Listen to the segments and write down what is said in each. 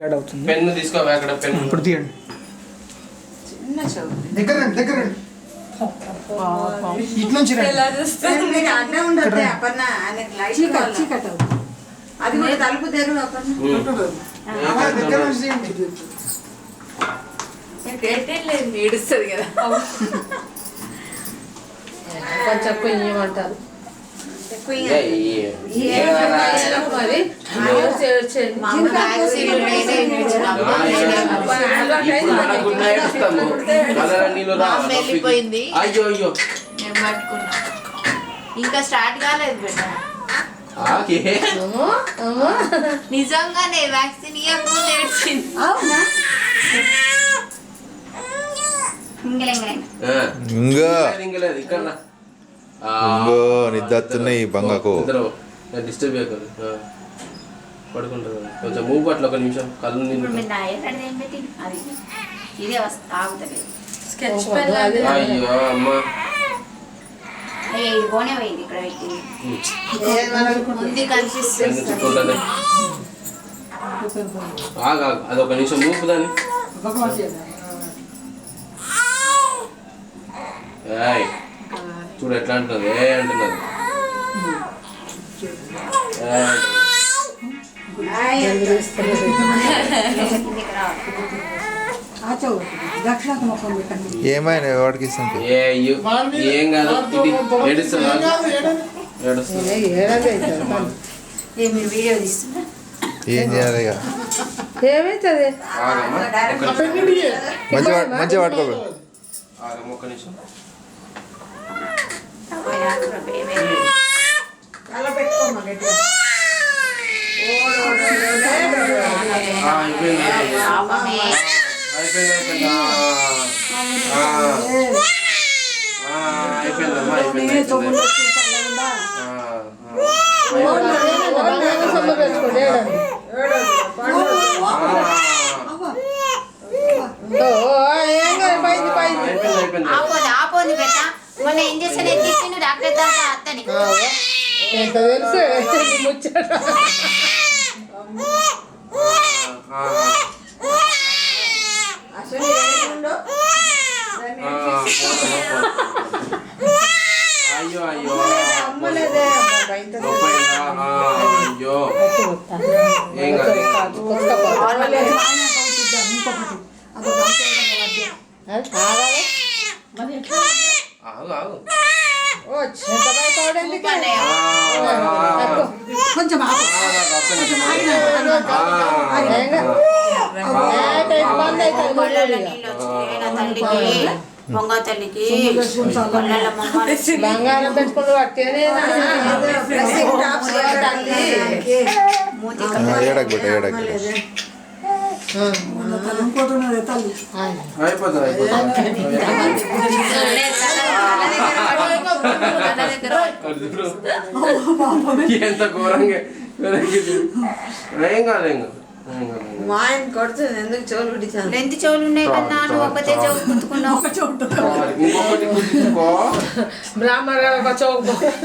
Pen తీసుకో అక్కడ pen ఇప్పుడు తీయండి దగ్గర దగ్గర ఇటు నుంచి అది కూడా తలుపు తెరు దగ్గర నుంచి ఏడుస్తుంది కదా కొంచెం కొయ్యమంటారు వెళ్ళిపోయింది అయ్యో అయ్యో మేము పట్టుకున్నాం ఇంకా స్టార్ట్ కాలేదు బిడ్డ నిజంగానే వ్యాక్సిన్ ఇవ్వకుండా ఏడ్చింది ఇంగో నిద్రతున్నాయి బంగాకు డిస్టర్బ్ చేయకూడదు పడుకుంటారు కొంచెం మూవ్ పట్ల ఒక నిమిషం కళ్ళు అయ్యో అమ్మా పోనే పోయింది ఇక్కడ ఉంది కనిపిస్తుంది అదొక నిమిషం మూవ్ దాన్ని చూడు ఎట్లా అంటున్నది ఏ అంటున్నది ఏమైనా వాడికి ఇస్తుంటే ఏం కాదు ఏడుస్తుంది వీడియో తీస్తున్నా ఏం చేయాలి ఇక ఏమైతుంది మంచిగా పట్టుకో ఒక్క నిమిషం అయిపోయిందమ్మా ఆపోంది బెట్ట మొన్న ఇంజక్షన్ ఎక్కించిండు డాక్టర్ దాకా అత్తని ఎంత తెలుసు ముచ్చట అయ్యో అయ్యో అమ్మలేదే అయ్యో ఏం కాదు ఆగు ఆగు కొంచెం పొంగ తల్లికి బంగారం పెట్టుకుంటూ పట్టేనే ఏడకు బిడ్డ ఏడకు ఎంత ఘోరంగా ఏం కాదు ఏం కాదు మా ఆయన కొడుతుంది ఎందుకు చెవులు కుట్టించాను ఎంత చెవులు ఉన్నాయి కదా నువ్వు ఒకటే చెవు కుట్టుకున్నావు ఇంకొకటి కుట్టించుకో బ్రాహ్మణ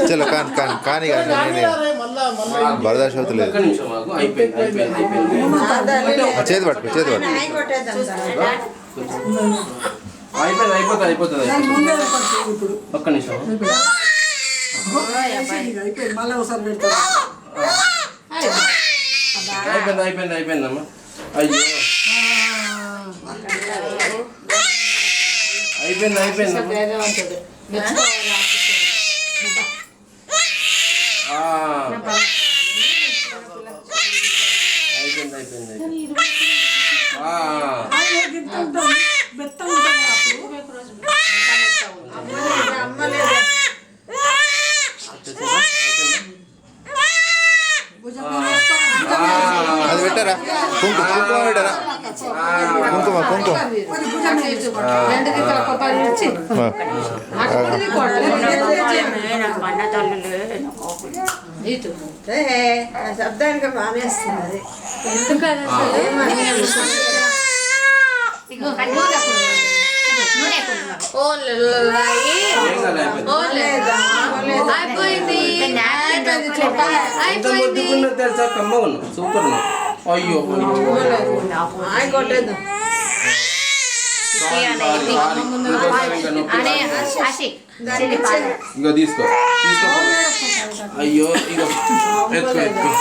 చలో కాని కాని కానీ బరదాష్ అవుతలేదు ఒక్క నిమిషం ఆగు అయిపోయింది అయిపోయింది అయిపోయింది చేతి పట్టుకో చేతి పట్టుకో అయిపోయింది అయిపోతుంది అయిపోతుంది ఒక్క నిమిషం అయిపోయింది అయిపోయింది అయిపోయిందమ్మా అయ్యో అయిపోయింది అయిపోయింది అయిపోయింది అయిపోయింది అది పెట్టారా కుంకుమ కుంకుమ పెట్టారా కుంకుమ కుంకుమ శబ్దానికి మానేస్తుంది సూపర్ అయ్యో ఆయన కొట్టేద్దాం. అనే ఆశిక్ చెల్లి పాలు ఇగో తీసుకో అయ్యో ఇగో ఎత్తుకో